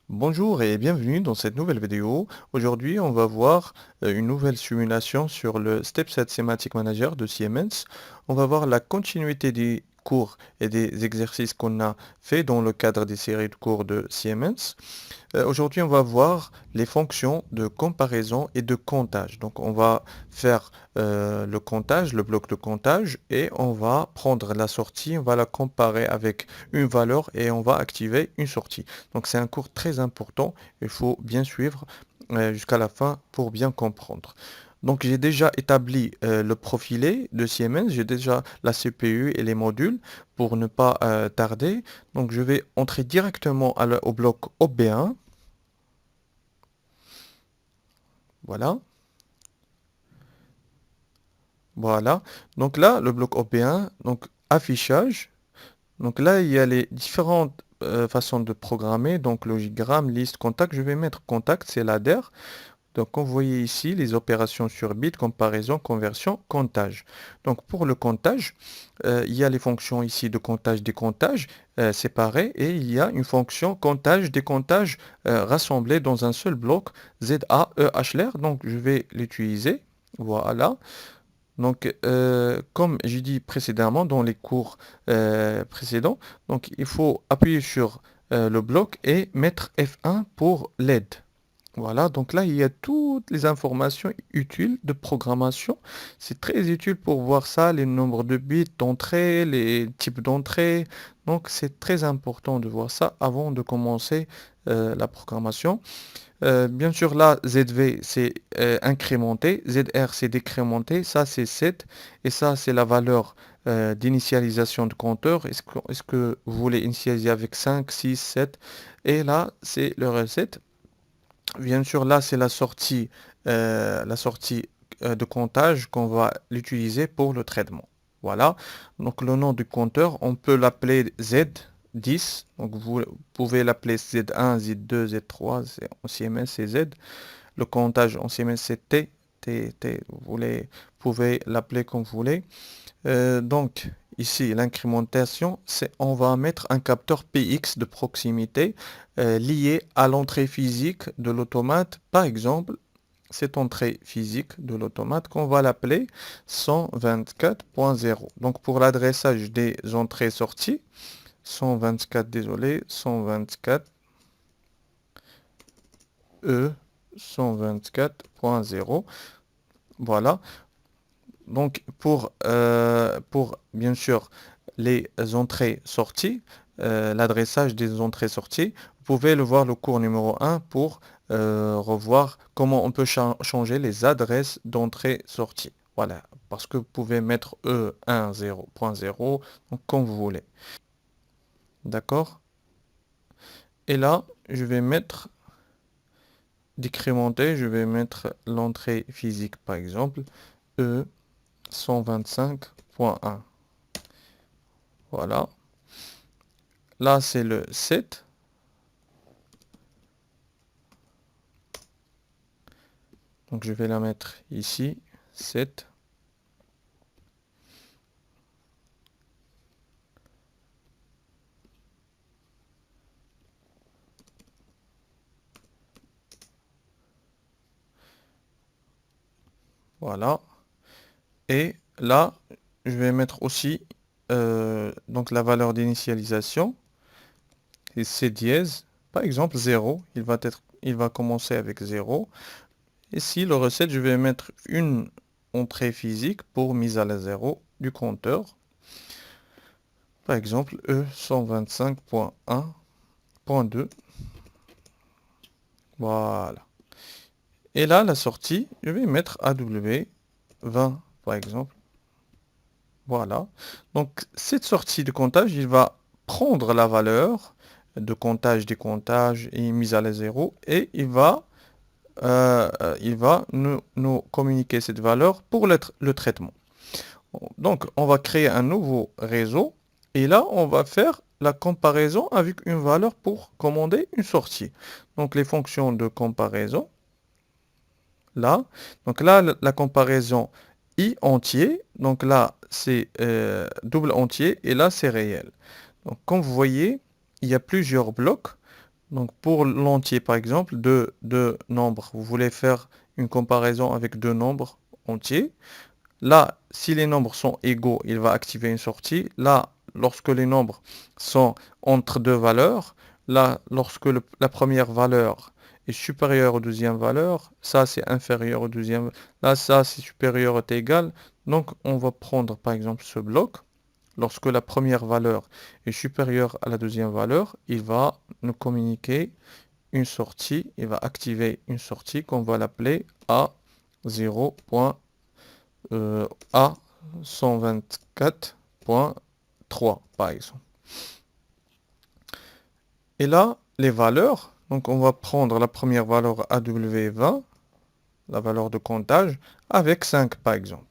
Bonjour et bienvenue dans cette nouvelle vidéo. Aujourd'hui, on va voir une nouvelle simulation sur le StepSet Semantic Manager de Siemens. On va voir la continuité des cours et des exercices qu'on a fait dans le cadre des séries de cours de Siemens. Aujourd'hui, on va voir les fonctions de comparaison et de comptage. Donc, on va faire le comptage, le bloc de comptage, et on va prendre la sortie, on va la comparer avec une valeur et on va activer une sortie. Donc, c'est un cours très important. Il faut bien suivre jusqu'à la fin pour bien comprendre. Donc, j'ai déjà établi le profilé de Siemens, j'ai déjà la CPU et les modules pour ne pas tarder. Donc, je vais entrer directement au bloc OB1. Voilà, voilà. Donc là, le bloc OP1, donc affichage. Donc là, il y a les différentes façons de programmer. Donc logigramme, liste, contact. Je vais mettre contact, c'est ladder. Donc comme vous voyez ici, les opérations sur bit, comparaison, conversion, comptage. Donc pour le comptage, il y a les fonctions ici de comptage, décomptage séparées et il y a une fonction comptage, décomptage rassemblée dans un seul bloc ZAEHLR. Donc je vais l'utiliser. Voilà. Donc, comme j'ai dit précédemment dans les cours précédents, donc il faut appuyer sur le bloc et mettre F1 pour l'aide. Voilà, donc là, il y a toutes les informations utiles de programmation. C'est très utile pour voir ça, les nombres de bits d'entrée, les types d'entrée. Donc, c'est très important de voir ça avant de commencer la programmation. Bien sûr, là, ZV, c'est incrémenté, ZR, c'est décrémenté, ça, c'est 7, et ça, c'est la valeur d'initialisation de compteur. Est-ce que vous voulez initialiser avec 5, 6, 7? Et là, c'est le reset. Bien sûr, là, c'est la sortie de comptage qu'on va l'utiliser pour le traitement. Voilà. Donc, le nom du compteur, on peut l'appeler Z10. Donc, vous pouvez l'appeler Z1, Z2, Z3. En CMS, c'est Z. Le comptage en CMS, c'est T. T, T. Pouvez l'appeler comme vous voulez. Donc, ici, l'incrémentation, c'est on va mettre un capteur PX de proximité lié à l'entrée physique de l'automate. Par exemple, cette entrée physique de l'automate qu'on va l'appeler 124.0. Donc, pour l'adressage des entrées-sorties, 124, désolé, 124 E 124.0. Voilà. Donc pour bien sûr les entrées-sorties, l'adressage des entrées-sorties, vous pouvez le voir le cours numéro 1 pour revoir comment on peut changer les adresses d'entrée-sortie. Voilà, parce que vous pouvez mettre E10.0 donc comme vous voulez. D'accord? Et là, je vais mettre décrémenter, je vais mettre l'entrée physique par exemple, E 125.1. Voilà. Là, c'est le 7. Donc, je vais la mettre ici. 7. Voilà. Et là, je vais mettre aussi donc la valeur d'initialisation. C'est C dièse. Par exemple, 0. Il va commencer avec 0. Ici, le recette, je vais mettre une entrée physique pour mise à la 0 du compteur. Par exemple, E125.1.2. Voilà. Et là, la sortie, je vais mettre AW20 par exemple. Voilà. Donc, cette sortie de comptage, il va prendre la valeur de comptage, décomptage et mise à la zéro et il va nous communiquer cette valeur pour le traitement. Donc, on va créer un nouveau réseau et là, on va faire la comparaison avec une valeur pour commander une sortie. Donc, les fonctions de comparaison, là. Donc là, la comparaison i entier. Donc là, c'est double entier et là, c'est réel. Donc comme vous voyez, il y a plusieurs blocs. Donc pour l'entier, par exemple, deux nombres, vous voulez faire une comparaison avec deux nombres entiers. Là, si les nombres sont égaux, il va activer une sortie. Là, lorsque les nombres sont entre deux valeurs, là, lorsque la première valeur est supérieure aux deuxième valeur, ça c'est inférieur au deuxième, là ça c'est supérieur ou égal. Donc on va prendre par exemple ce bloc. Lorsque la première valeur est supérieure à la deuxième valeur, il va nous communiquer une sortie, il va activer une sortie qu'on va l'appeler A0. A 124.3 par exemple. Et là, les valeurs, donc on va prendre la première valeur AW20, la valeur de comptage, avec 5 par exemple.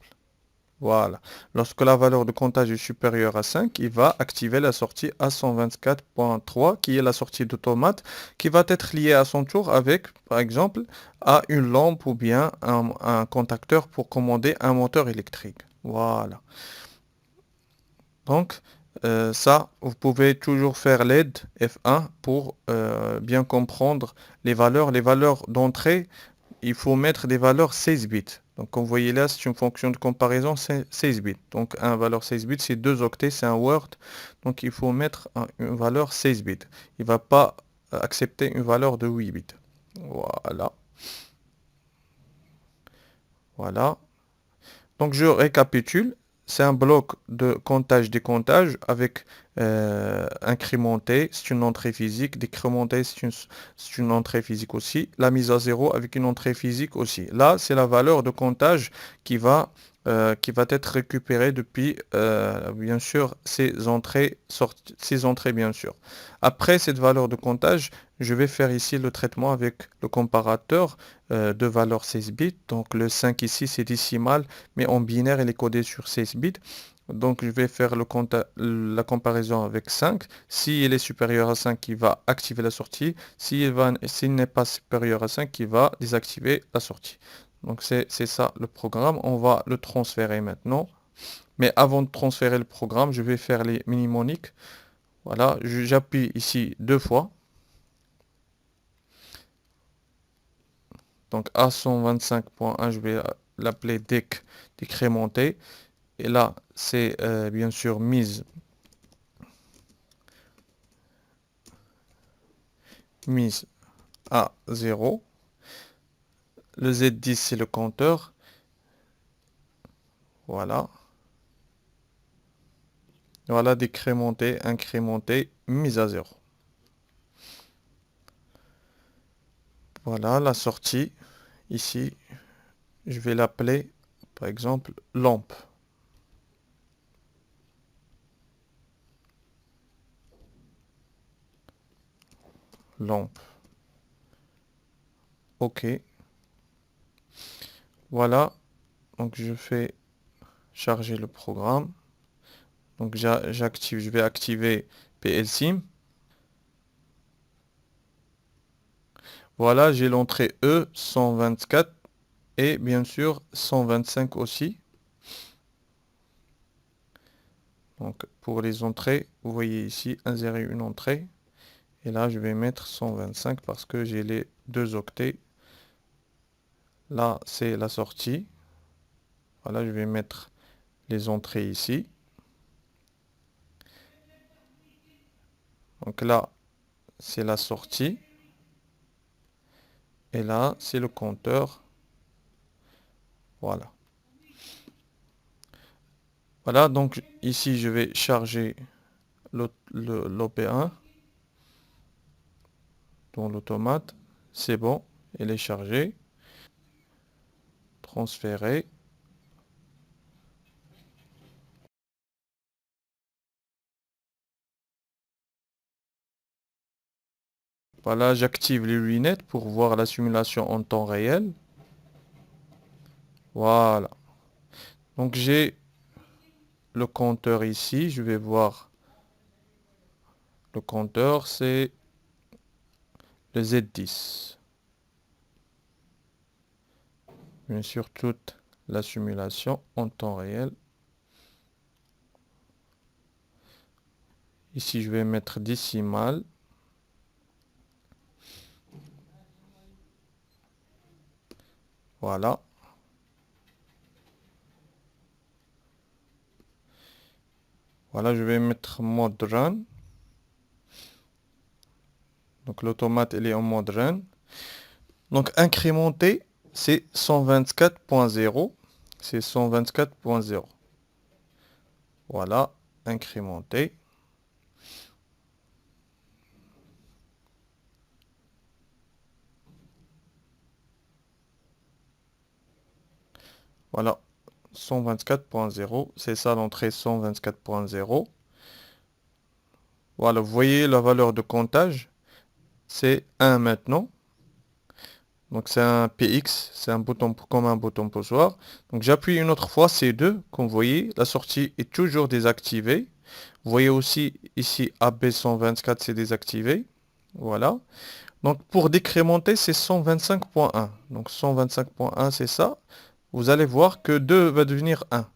Voilà. Lorsque la valeur de comptage est supérieure à 5, il va activer la sortie A124.3, qui est la sortie d'automate, qui va être liée à son tour avec, par exemple, à une lampe ou bien un contacteur pour commander un moteur électrique. Voilà. Donc, ça, vous pouvez toujours faire l'aide F1 pour bien comprendre les valeurs. Les valeurs d'entrée, il faut mettre des valeurs 16 bits. Donc, comme vous voyez là, c'est une fonction de comparaison, c'est 16 bits. Donc, un valeur 16 bits, c'est 2 octets, c'est un Word. Donc, il faut mettre une valeur 16 bits. Il ne va pas accepter une valeur de 8 bits. Voilà. Voilà. Donc je récapitule, c'est un bloc de comptage-décomptage avec incrémenté, c'est une entrée physique, décrémenté, c'est une entrée physique aussi, la mise à zéro avec une entrée physique aussi. Là, c'est la valeur de comptage qui va être récupérée depuis, bien sûr, ces entrées, bien sûr. Après cette valeur de comptage, je vais faire ici le traitement avec le comparateur de valeur 16 bits. Donc le 5 ici, c'est décimal mais en binaire, il est codé sur 16 bits. Donc, je vais faire la comparaison avec 5. S'il est supérieur à 5, il va activer la sortie. S'il n'est pas supérieur à 5, il va désactiver la sortie. Donc, c'est ça le programme. On va le transférer maintenant. Mais avant de transférer le programme, je vais faire les mnémoniques. Voilà, j'appuie ici deux fois. Donc, A125.1, je vais l'appeler DEC décrémenté. Et là, c'est bien sûr mise à 0. Le Z10, c'est le compteur. Voilà. Voilà, décrémenté, incrémenté, mise à 0. Voilà la sortie. Ici, je vais l'appeler, par exemple, lampe. Lampe. OK. Voilà. Donc, je fais charger le programme. Donc, je vais activer PLSIM. Voilà, j'ai l'entrée E 124 et bien sûr 125 aussi. Donc, pour les entrées, vous voyez ici, insérer une entrée. Et là, je vais mettre 125 parce que j'ai les deux octets. Là, c'est la sortie. Voilà, je vais mettre les entrées ici. Donc là, c'est la sortie. Et là, c'est le compteur. Voilà. Voilà, donc ici, je vais charger l'OP1 dans l'automate. C'est bon, il est chargé. Transférer. Voilà, j'active les lunettes pour voir la simulation en temps réel. Voilà. Donc j'ai le compteur ici. Je vais voir le compteur, c'est le Z10. Bien sûr, toute la simulation en temps réel. Ici, je vais mettre décimal. Voilà. Voilà, je vais mettre mode run. Donc l'automate, il est en mode run. Donc incrémenté, c'est 124.0. C'est 124.0. Voilà, incrémenté. Voilà, 124.0. C'est ça l'entrée 124.0. Voilà, vous voyez la valeur de comptage. C'est 1 maintenant. Donc c'est un PX, c'est un bouton comme un bouton poussoir. Donc j'appuie une autre fois C2, comme vous voyez, la sortie est toujours désactivée. Vous voyez aussi ici AB124 c'est désactivé. Voilà. Donc pour décrémenter c'est 125.1. Donc 125.1 c'est ça. Vous allez voir que 2 va devenir 1.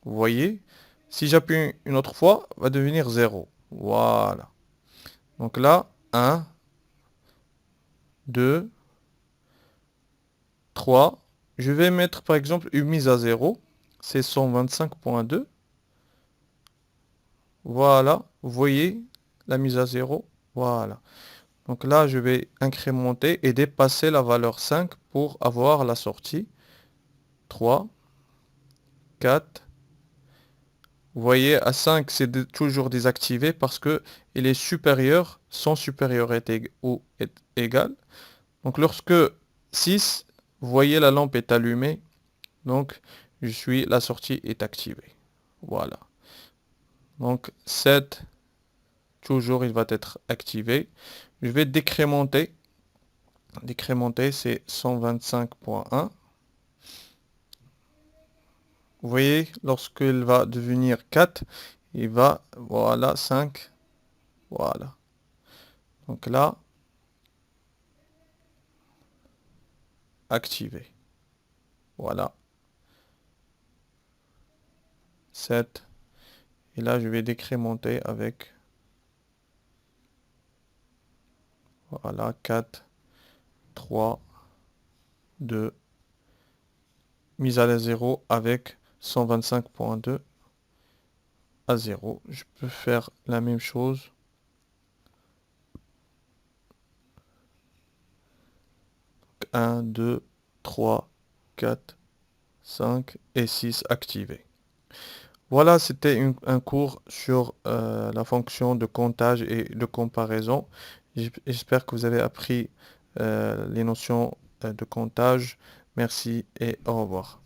Vous voyez, si j'appuie une autre fois, va devenir 0. Voilà. Donc là, 1, 2, 3. Je vais mettre par exemple une mise à 0. C'est 125.2. Voilà. Vous voyez la mise à 0. Voilà. Donc là, je vais incrémenter et dépasser la valeur 5 pour avoir la sortie. 3, 4. Vous voyez, à 5, c'est toujours désactivé parce que il est supérieur, son supérieur est ou est égal. Donc lorsque 6, vous voyez la lampe est allumée, donc la sortie est activée. Voilà. Donc 7, toujours il va être activé. Je vais décrémenter. Décrémenter, c'est 125.1. Vous voyez, lorsqu'il va devenir 4, il va, voilà, 5, voilà. Donc là, activé. Voilà. 7. Et là, je vais décrémenter avec, voilà, 4, 3, 2, mise à la 0 avec 125.2 à 0. Je peux faire la même chose. 1, 2, 3, 4, 5 et 6 activés. Voilà, c'était un cours sur la fonction de comptage et de comparaison. J'espère que vous avez appris les notions de comptage. Merci et au revoir.